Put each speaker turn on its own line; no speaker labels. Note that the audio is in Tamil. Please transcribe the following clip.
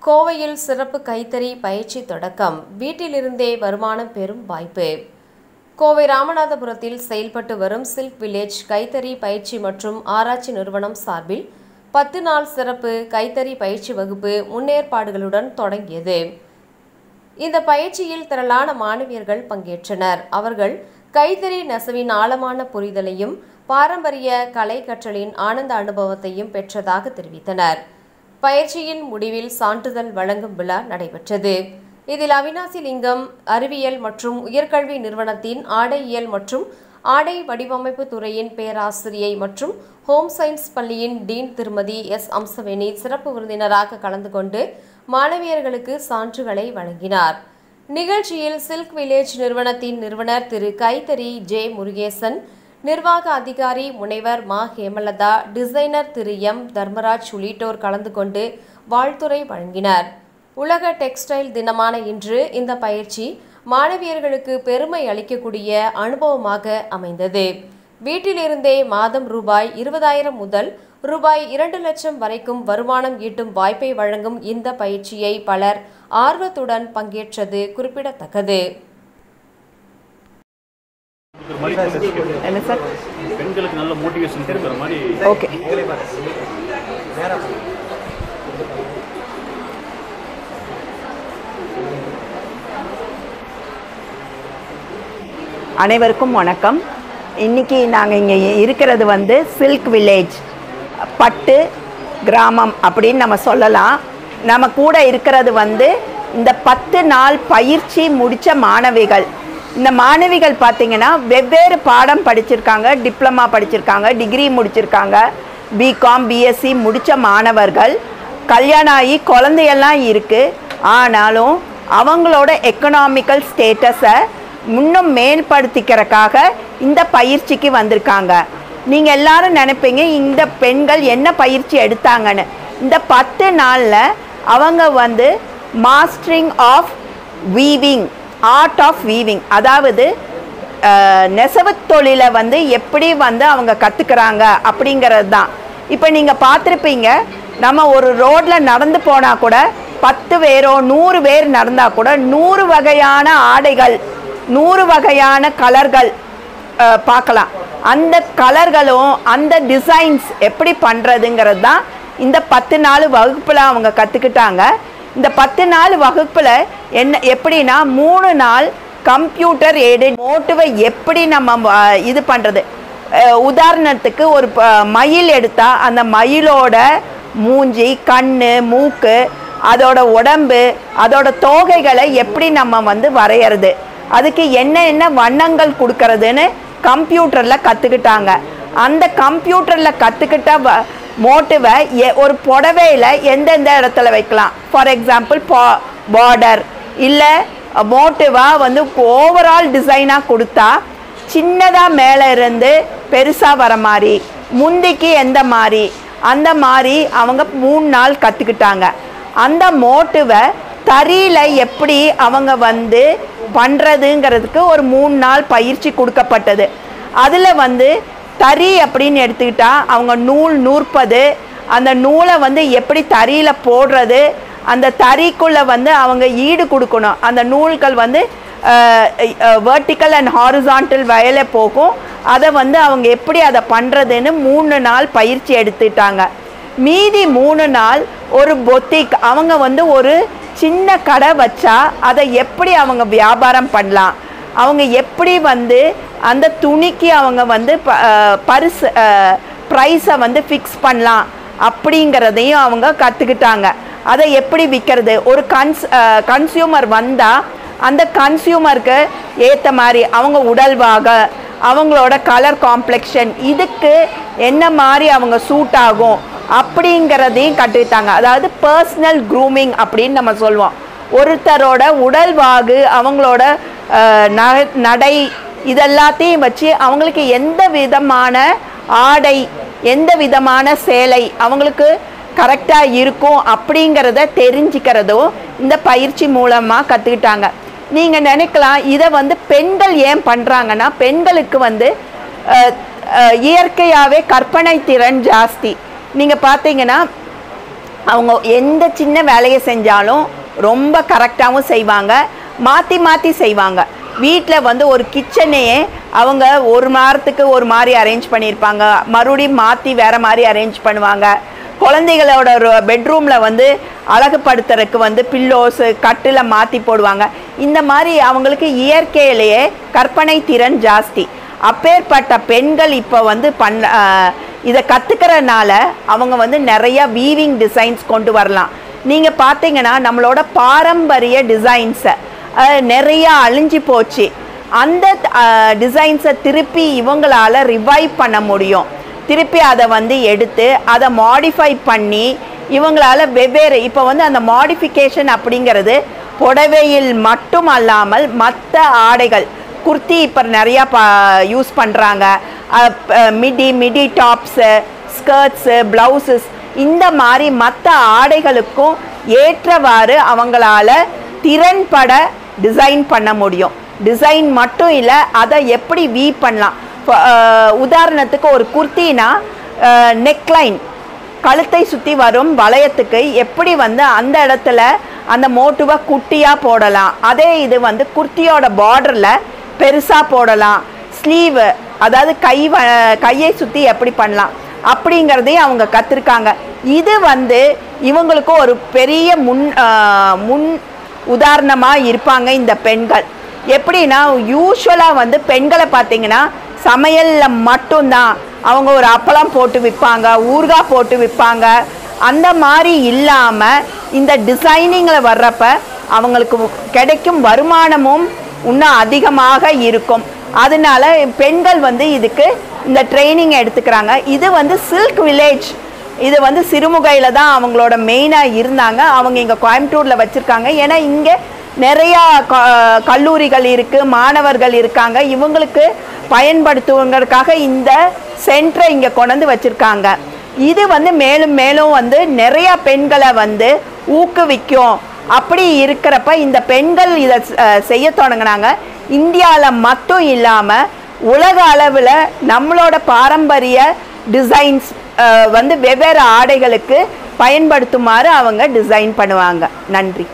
கோவையில் சிறப்பு கைத்தறி பயிற்சி தொடக்கம். வீட்டிலிருந்தே வருமானம் பெறும் வாய்ப்பு. கோவை ராமநாதபுரத்தில் செயல்பட்டு வரும் சில்க் வில்லேஜ் கைத்தறி பயிற்சி மற்றும் ஆராய்ச்சி நிறுவனம் சார்பில் 10 நாள் சிறப்பு கைத்தறி பயிற்சி வகுப்பு முன்னேற்பாடுகளுடன் தொடங்கியது. இந்த பயிற்சியில் திரளான மாணவியர்கள் பங்கேற்றனர். அவர்கள் கைத்தறி நெசவின் ஆழமான புரிதலையும் பாரம்பரிய கலை கற்றலின் ஆனந்த அனுபவத்தையும் பெற்றதாக தெரிவித்தனர். பயிற்சியின் முடிவில் சான்றிதழ் வழங்கும் விழா நடைபெற்றது. இதில் அவினாசி லிங்கம் அறிவியல் மற்றும் உயர்கல்வி நிறுவனத்தின் ஆடையியல் மற்றும் ஆடை வடிவமைப்பு துறையின் பேராசிரியை மற்றும் ஹோம் சயின்ஸ் பள்ளியின் டீன் திருமதி எஸ் அம்சவேணி சிறப்பு விருந்தினராக கலந்து கொண்டு மாணவியர்களுக்கு சான்றுகளை வழங்கினார். நிகழ்ச்சியில் சில்க் வில்லேஜ் நிறுவனத்தின் நிறுவனர் திரு கைத்தறி ஜே முருகேசன், நிர்வாக அதிகாரி முனைவர் மா ஹேமலதா, டிசைனர் திரு எம் தர்மராஜ் உள்ளிட்டோர் கலந்து கொண்டு வாழ்த்துரை வழங்கினர். உலக டெக்ஸ்டைல் தினமான இன்று இந்த பயிற்சி மாணவியர்களுக்கு பெருமை அளிக்கக்கூடிய அனுபவமாக அமைந்தது. வீட்டிலிருந்தே மாதம் ரூபாய் 20,000 முதல் ரூபாய் 2 லட்சம் வரைக்கும் வருமானம் ஈட்டும் வாய்ப்பை வழங்கும் இந்த பயிற்சியை பலர் ஆர்வத்துடன் பங்கேற்றது குறிப்பிடத்தக்கது.
பெண்களுக்கு நல்ல மோட்டிவேஷன் கொடுக்கிற மாதிரி.
ஓகே, அனைவருக்கும் வணக்கம். இன்னைக்கு நாங்கள் இங்கே இருக்கிறது சில்க் வில்லேஜ் பட்டு கிராமம் அப்படின்னு நம்ம சொல்லலாம். நம்ம கூட இருக்கிறது இந்த 10 நாள் பயிற்சி முடித்த மாணவிகள். இந்த மாணவிகள் பார்த்திங்கன்னா வெவ்வேறு பாடம் படிச்சிருக்காங்க, டிப்ளமா படிச்சிருக்காங்க, டிகிரி முடிச்சிருக்காங்க, பிகாம் பிஎஸ்சி முடித்த மாணவர்கள். கல்யாணம் ஆகி குழந்தையெல்லாம் இருக்குது. ஆனாலும் அவங்களோட எக்கனாமிக்கல் ஸ்டேட்டஸை இன்னும் மேம்படுத்திக்கிறதுக்காக இந்த பயிற்சிக்கு வந்திருக்காங்க. நீங்கள் எல்லாரும் நினைப்பீங்க இந்த பெண்கள் என்ன பயிற்சி எடுத்தாங்கன்னு. இந்த 10 நாளில் அவங்க mastering of weaving, art of weaving, அதாவது நெசவு தொழிலை எப்படி அவங்க கற்றுக்கிறாங்க அப்படிங்கிறது தான். இப்போ நீங்கள் பார்த்துருப்பீங்க, நம்ம ஒரு ரோட்டில் நடந்து போனால் கூட 10 பேரோ 100 பேர் நடந்தால் கூட 100 வகையான ஆடைகள், 100 வகையான கலர்கள் பார்க்கலாம். அந்த கலர்களும் அந்த டிசைன்ஸ் எப்படி பண்ணுறதுங்கிறது தான் இந்த 10 நாள் வகுப்பில் அவங்க கற்றுக்கிட்டாங்க. இந்த 10 நாள் வகுப்பில் எப்படின்னா 3 நாள் கம்ப்யூட்டர் எய்டட் மோட்டிவை எப்படி நம்ம இது பண்ணுறது. உதாரணத்துக்கு ஒரு மயில் எடுத்தால் அந்த மயிலோட மூஞ்சி, கண், மூக்கு, அதோட உடம்பு, அதோட தோகைகளை எப்படி நம்ம வரைகிறது, அதுக்கு என்ன வண்ணங்கள் கொடுக்கறதுன்னு கம்ப்யூட்டரில் கற்றுக்கிட்டாங்க. அந்த கம்ப்யூட்டரில் கற்றுக்கிட்ட மோட்டிவை ஒரு புடவையில் எந்தெந்த இடத்துல வைக்கலாம். ஃபார் எக்ஸாம்பிள் பார்டர் இல்லை மோட்டிவாக ஓவரால் டிசைனாக கொடுத்தா சின்னதாக மேலே இருந்து பெருசாக வர மாதிரி, முந்திக்கு எந்த மாதிரி, அந்த மாதிரி அவங்க 3 நாள் கற்றுக்கிட்டாங்க. அந்த மோட்டிவை தறியில் எப்படி அவங்க பண்ணுறதுங்கிறதுக்கு ஒரு 3 நாள் பயிற்சி கொடுக்கப்பட்டது. அதில் தறி அப்படின்னு எடுத்துக்கிட்டா அவங்க நூல் நூற்பது, அந்த நூலை எப்படி தறியில் போடுறது, அந்த தறிக்குள்ளே அவங்க ஈடு கொடுக்கணும். அந்த நூல்கள் வெர்டிக்கல் அண்ட் ஹாரிசான்டல் வயலே போகும். அதை அவங்க எப்படி அதை பண்ணுறதுன்னு 3 நாள் பயிற்சி எடுத்துட்டாங்க. மீதி 3 நாள் ஒரு பொத்திக், அவங்க ஒரு சின்ன கடை வச்சா அதை எப்படி அவங்க வியாபாரம் பண்ணலாம், அவங்க எப்படி அந்த துணிக்கு அவங்க ப்ரைஸை ஃபிக்ஸ் பண்ணலாம் அப்படிங்கிறதையும் அவங்க கற்றுக்கிட்டாங்க. அதை எப்படி விற்கிறது, ஒரு கன்சியூமர் வந்தால் அந்த கன்சியூமருக்கு ஏற்ற மாதிரி அவங்க உடல்வாக, அவங்களோட கலர் காம்ப்ளெக்ஷன், இதுக்கு என்ன மாதிரி அவங்க சூட் ஆகும் அப்படிங்கிறதையும் கற்றுக்கிட்டாங்க. அதாவது பர்சனல் க்ரூமிங் அப்படின்னு நம்ம சொல்லுவோம். ஒருத்தரோட உடல்வாகு, அவங்களோட நடை, இதெல்லாத்தையும் வச்சு அவங்களுக்கு எந்த விதமான ஆடை, எந்த விதமான சேலை அவங்களுக்கு கரெக்டாக இருக்கும் அப்படிங்கிறத தெரிஞ்சுக்கிறதும் இந்த பயிற்சி மூலமாக கற்றுக்கிட்டாங்க. நீங்கள் நினைக்கலாம் இதை பெண்கள் ஏன் பண்ணுறாங்கன்னா, பெண்களுக்கு இயற்கையாகவே கற்பனை திறன் ஜாஸ்தி. நீங்கள் பார்த்தீங்கன்னா அவங்க எந்த சின்ன வேலையை செஞ்சாலும் ரொம்ப கரெக்டாகவும் செய்வாங்க, மாற்றி மாற்றி செய்வாங்க. வீட்டில் வந்து ஒரு கிச்சனையே அவங்க ஒரு வாரத்துக்கு ஒரு மாதிரி அரேஞ்ச் பண்ணியிருப்பாங்க, மறுபடியும் மாற்றி வேறு மாதிரி அரேஞ்ச் பண்ணுவாங்க. குழந்தைகளோட பெட்ரூமில் வந்து அழகுபடுத்துறதுக்கு வந்து பில்லோஸு கட்டில் மாற்றி போடுவாங்க. இந்த மாதிரி அவங்களுக்கு இயற்கையிலேயே கற்பனை திறன் ஜாஸ்தி. அப்பேற்பட்ட பெண்கள் இப்போ வந்து இதை கற்றுக்கிறனால அவங்க வந்து நிறையா வீவிங் டிசைன்ஸ் கொண்டு வரலாம். நீங்கள் பார்த்தீங்கன்னா நம்மளோட பாரம்பரிய டிசைன்ஸை நிறையா அழிஞ்சு போச்சு. அந்த டிசைன்ஸை திருப்பி இவங்களால் ரிவைவ் பண்ண முடியும். திருப்பி அதை வந்து எடுத்து அதை மாடிஃபை பண்ணி இவங்களால் வெவ்வேறு இப்போ வந்து அந்த மாடிஃபிகேஷன் அப்படிங்கிறது புடவையில் மட்டும் அல்லாமல் மற்ற ஆடைகள், குர்த்தி இப்போ நிறையா யூஸ் பண்ணுறாங்க, மிடி டாப்ஸு, ஸ்கர்ட்ஸு, ப்ளவுசஸ், இந்த மாதிரி மற்ற ஆடைகளுக்கும் ஏற்றவாறு அவங்களால திறன்பட டிசைன் பண்ண முடியும். டிசைன் மட்டும் இல்லை, அதை எப்படி வீவ் பண்ணலாம். உதாரணத்துக்கு ஒரு குர்த்தினா நெக்லைன் கழுத்தை சுற்றி வரும் வளையத்துக்கு எப்படி வந்து அந்த இடத்துல அந்த மோட்டுவை குட்டியாக போடலாம், அதே இது வந்து குர்த்தியோட பார்டரில் பெருசாக போடலாம். ஸ்லீவு அதாவது கையை சுற்றி எப்படி பண்ணலாம் அப்படிங்கிறதையும் அவங்க கற்றுருக்காங்க. இது வந்து இவங்களுக்கு ஒரு பெரிய முன் உதாரணமாக இருப்பாங்க இந்த பெண்கள். எப்படின்னா யூஸ்வலாக வந்து பெண்களை பார்த்தீங்கன்னா சமையலில் மட்டும்தான் அவங்க ஒரு அப்பளம் போட்டு விற்பாங்க, ஊறுகாய் போட்டு விற்பாங்க. அந்த மாதிரி இல்லாமல் இந்த டிசைனிங்கில் வர்றப்ப அவங்களுக்கு கிடைக்கும் வருமானமும் இன்னும் அதிகமாக இருக்கும். அதனால பெண்கள் வந்து இதுக்கு இந்த ட்ரைனிங் எடுத்துக்கிறாங்க. இது வந்து சில்க் வில்லேஜ், இது வந்து சிறுமுகையில் தான் அவங்களோட மெயினாக இருந்தாங்க. அவங்க இங்கே கோயம்புத்தூரில் வச்சுருக்காங்க. ஏன்னா இங்கே நிறையா கல்லூரிகள் இருக்குது, மாணவர்கள் இருக்காங்க. இவங்களுக்கு பயன்படுத்துவதற்காக இந்த சென்டரை இங்கே கொண்டு வச்சுருக்காங்க. இது வந்து மேலும் மேலும் வந்து நிறையா பெண்களை வந்து ஊக்குவிக்கும். அப்படி இருக்கிறப்ப இந்த பெண்கள் இதை செய்ய தொடங்கினாங்க. இந்தியாவில் மட்டும் இல்லாமல் உலக அளவில் நம்மளோட பாரம்பரிய டிசைன்ஸ் வந்து வெவ்வேறு ஆடைகளுக்கு பயன்படுத்துமாறு அவங்க டிசைன் பண்ணுவாங்க. நன்றி.